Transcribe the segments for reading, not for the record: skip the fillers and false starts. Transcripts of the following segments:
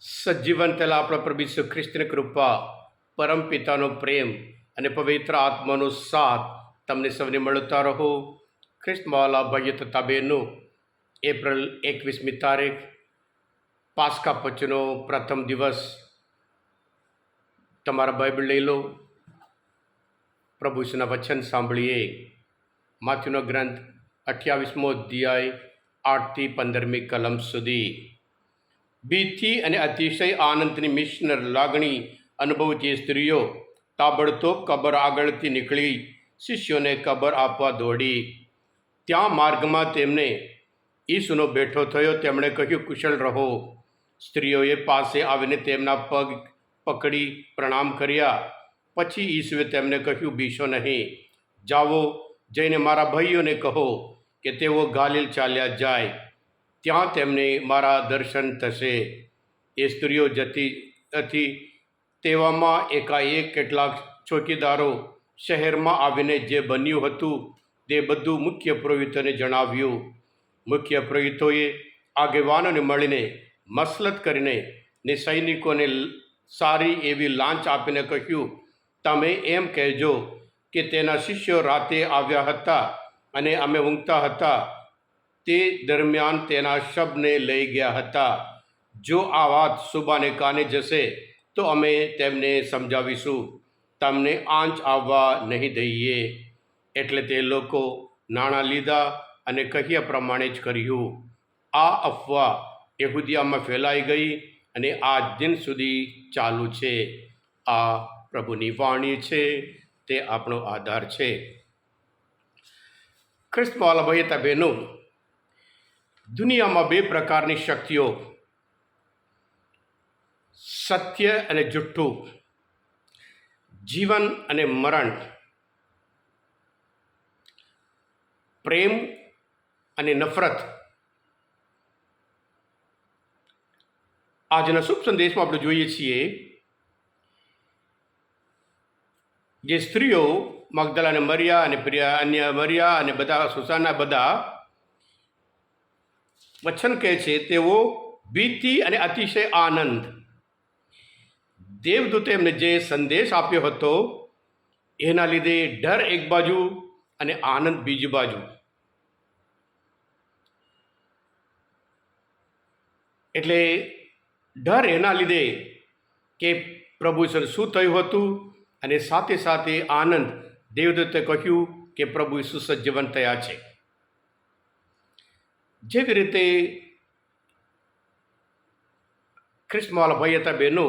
સજીવન તેલા આપણા પ્રભુ ઈસુ ખ્રિસ્તની કૃપા, પરમ પિતાનો પ્રેમ અને પવિત્ર આત્માનો સાથ તમને સૌને મળતા રહો. ખ્રિસ્તવાલા ભાઈઓ તથા બહેનો, એપ્રિલ 21મી તારીખ પાસ્કા પછીનો પ્રથમ દિવસ. તમારા બાઇબલ લઈ લો, પ્રભુ ઈસુના વચન સાંભળીએ. માથ્યુનો ગ્રંથ 28મો અધ્યાય 8થી 15મી કલમ સુધી. બીથી અને અતિશય આનંદની મિશનર લાગણી અનુભવતી સ્ત્રીઓ તાબડતોબ કબર આગળથી નીકળી શિષ્યોને કબર આપવા દોડી. ત્યાં માર્ગમાં તેમને ઈસુનો બેઠો થયો. તેમણે કહ્યું, કુશળ રહો. સ્ત્રીઓએ પાસે આવીને તેમના પગ પકડી પ્રણામ કર્યા. પછી ઈસુએ તેમને કહ્યું, બીશો નહીં. જાઓ, જઈને મારા ભાઈઓને કહો કે તેઓ ગાલિલ ચાલ્યા જાય. ત્યાં તેમને મારા દર્શન થશે. એ સ્ત્રીઓ જતી હતી તેવામાં એકાએક કેટલાક ચોકીદારો શહેરમાં આવીને જે બન્યું હતું તે બધું મુખ્ય પુરોહિતોને જણાવ્યું. મુખ્ય પુરોહિતોએ આગેવાનોને મળીને મસલત કરીને ને સૈનિકોને સારી એવી લાંચ આપીને કહ્યું, તમે એમ કહેજો કે તેના શિષ્યો રાતે આવ્યા હતા અને અમે ઊંઘતા હતા તે દરમિયાન તેના શબને લઈ ગયા હતા. જો આ વાત સુબાને કાને જશે તો અમે તેમને સમજાવીશું. તમને આંચ આવવા નહીં દઈએ. એટલે તે લોકો નાણાં લીધા અને કહ્યા પ્રમાણે જ કર્યું. આ અફવા યહૂદિયામાં ફેલાઈ ગઈ અને આજ દિન સુધી ચાલુ છે. આ પ્રભુની વાણી છે, તે આપણો આધાર છે. ખ્રિસ્તવાલા ભાઈ તથા બહેનો, દુનિયામાં બે પ્રકારની શક્તિઓ, સત્ય અને જુઠ્ઠું, જીવન અને મરણ, પ્રેમ અને નફરત. આજના શુભ સંદેશમાં આપણે જોઈએ છીએ જે સ્ત્રીઓ મગદલાને મરિયા અને અન્ય મરિયા અને બધા સુસાના બધા વચન કહે છે, તેઓ ભીતિ અને અતિશય આનંદ. દેવદૂતે એમને જે સંદેશ આપ્યો હતો એના લીધે ડર એક બાજુ અને આનંદ બીજી બાજુ. એટલે ડર એના લીધે કે પ્રભુ શું થયું હતું, અને સાથે સાથે આનંદ દેવદૂતે કહ્યું કે પ્રભુ ઈસુ સજીવન થયા છે. જેવી રીતે ખ્રિસ્તવાલા ભાઈ હતા બહેનો,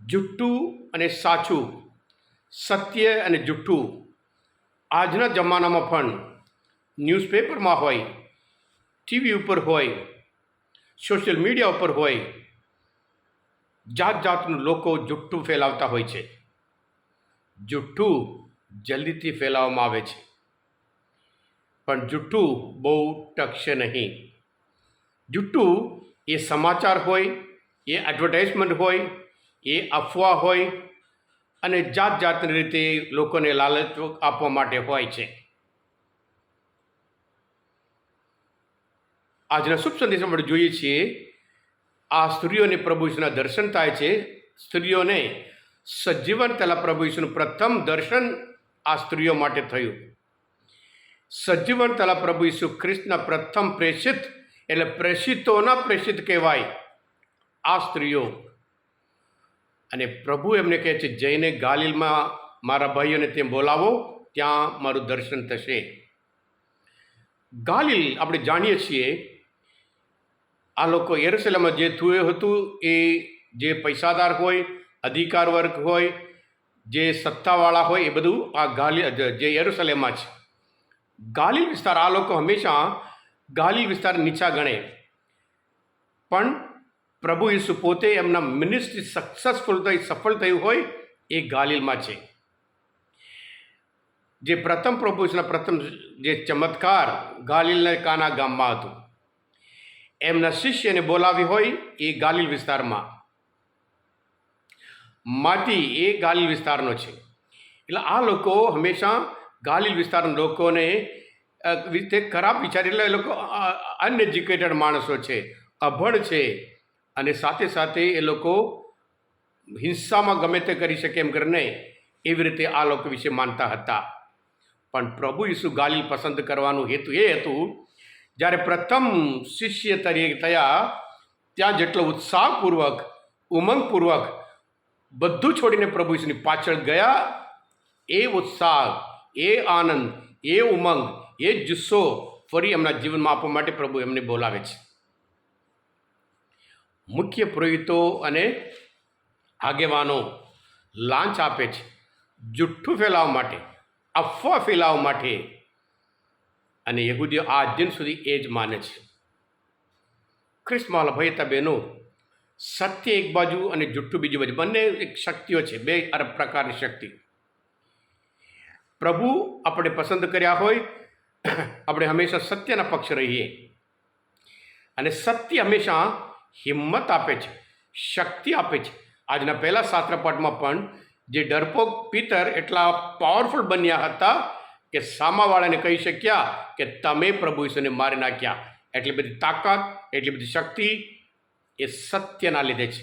જુઠ્ઠું અને સાચું, સત્ય અને જુઠ્ઠું આજના જમાનામાં પણ ન્યૂઝપેપરમાં હોય, ટીવી ઉપર હોય, સોશિયલ મીડિયા ઉપર હોય, જાત જાતનું લોકો જુઠ્ઠું ફેલાવતા હોય છે. જુઠ્ઠું જલ્દીથી ફેલાવવામાં આવે છે, પણ જુઠ્ઠું બહુ ટકશે નહીં. જુઠ્ઠું એ સમાચાર હોય, એ એડવર્ટાઇઝમેન્ટ હોય, એ અફવા હોય અને જાત જાતની રીતે લોકોને લાલચ આપવા માટે હોય છે. આજના શુભ સંદેશમાં આપણે જોઈએ છીએ આ સ્ત્રીઓને પ્રભુ ઈસુના દર્શન થાય છે. સ્ત્રીઓને સજીવન તેલા પ્રભુ ઈસુનું પ્રથમ દર્શન આ સ્ત્રીઓ માટે થયું. સજીવન તેલા પ્રભુ ઈસુ ખ્રિસ્તના પ્રથમ પ્રેષિત, એટલે પ્રેષિતોના પ્રેષિત કહેવાય આ સ્ત્રીઓ. અને પ્રભુ એમને કહે છે, જઈને ગાલિલમાં મારા ભાઈઓને તેમ બોલાવો, ત્યાં મારું દર્શન થશે. ગાલિલ આપણે જાણીએ છીએ, આ લોકો યરુશલેમમાં જે થયું હતું એ જે પૈસાદાર હોય, અધિકાર વર્ગ હોય, જે સત્તાવાળા હોય, એ બધું આ ગાલિલ જે યરુશલેમમાં છે. ગાલિલ વિસ્તાર, આ લોકો હંમેશા ગાલિલ વિસ્તાર નીચા ગણે. પણ પ્રભુ ઈસુ પોતે એમના મિનિસ્ટ્રી સફળ થયું હોય એ ગાલિલમાં છે. જે પ્રથમ પ્રભુ ઈસુના પ્રથમ જે ચમત્કાર ગાલિલના કાના ગામમાં હતું. એમના શિષ્યને બોલાવી હોય એ ગાલિલ વિસ્તારમાં. માટી એ ગાલિલ વિસ્તારનો છે. એટલે આ લોકો હંમેશા ગાલિલ વિસ્તારના લોકોને ખરાબ વિચાર, એટલે એ લોકો અનએજ્યુકેટેડ માણસો છે, અભણ છે, અને સાથે સાથે એ લોકો હિંસામાં ગમે તે કરી શકે એમ કરીને એવી રીતે આ લોકો વિશે માનતા હતા. પણ પ્રભુ ઈસુ ગાલિલ પસંદ કરવાનું હેતુ એ હતું, જ્યારે પ્રથમ શિષ્ય તરીકે થયા ત્યાં જેટલો ઉત્સાહપૂર્વક, ઉમંગપૂર્વક બધું છોડીને પ્રભુ ઈસુની પાછળ ગયા, એ ઉત્સાહ, એ આનંદ, એ ઉમંગ, એ જુસ્સો ફરી એમના જીવનમાં આપવા માટે પ્રભુ એમને બોલાવે છે. મુખ્ય પુરોહિતો અને આગેવાનો લાંચ આપે છે જુઠ્ઠું ફેલાવવા માટે, અફવા ફેલાવવા માટે, અને યહૂદીઓ આજ દિન સુધી એ જ માને છે. ખ્રિસ્તમાં ભાઈ બહેનો, સત્ય એક બાજુ અને જુઠ્ઠું બીજી બાજુ, બંને એક શક્તિઓ છે, બે અરબ પ્રકારની શક્તિ. પ્રભુ આપણે પસંદ કર્યા હોય, આપણે હંમેશા સત્યના પક્ષ રહીએ, અને સત્ય હંમેશા હિંમત આપે છે, શક્તિ આપે છે. આજના પહેલા શાસ્ત્ર પાઠમાં પણ જે ડરપોક પિતર એટલા પાવરફુલ બન્યા હતા કે સામાવાળાને કહી શક્યા કે તમે પ્રભુ ઈસુને મારી નાખ્યા. એટલી બધી તાકાત, એટલી બધી શક્તિ એ સત્યના લીધે છે.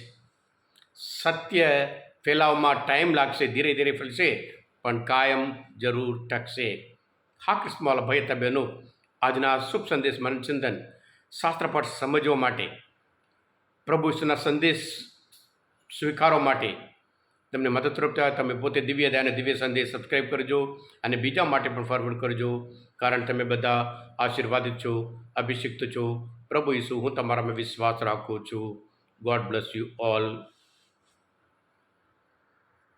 સત્ય ફેલાવવામાં ટાઈમ લાગશે, ધીરે ધીરે ફેલશે, પણ કાયમ જરૂર ટકશે. હા ક્રિસ્તમાં ભાઈ બહેનો, આજના શુભ સંદેશ મનચિંતન શાસ્ત્રપાઠ સમજવા માટે, પ્રભુ ઈસુના સંદેશ સ્વીકારવા માટે તમને મદદરૂપ થાય. તમે પોતે દિવ્ય દયા અને દિવ્ય સંદેશ સબસ્ક્રાઈબ કરજો અને બીજા માટે પણ ફોરવર્ડ કરજો, કારણ તમે બધા આશીર્વાદિત છો, અભિષિક્ત છો. પ્રભુ ઈસુ, હું તમારામાં વિશ્વાસ રાખું છું. God bless you all.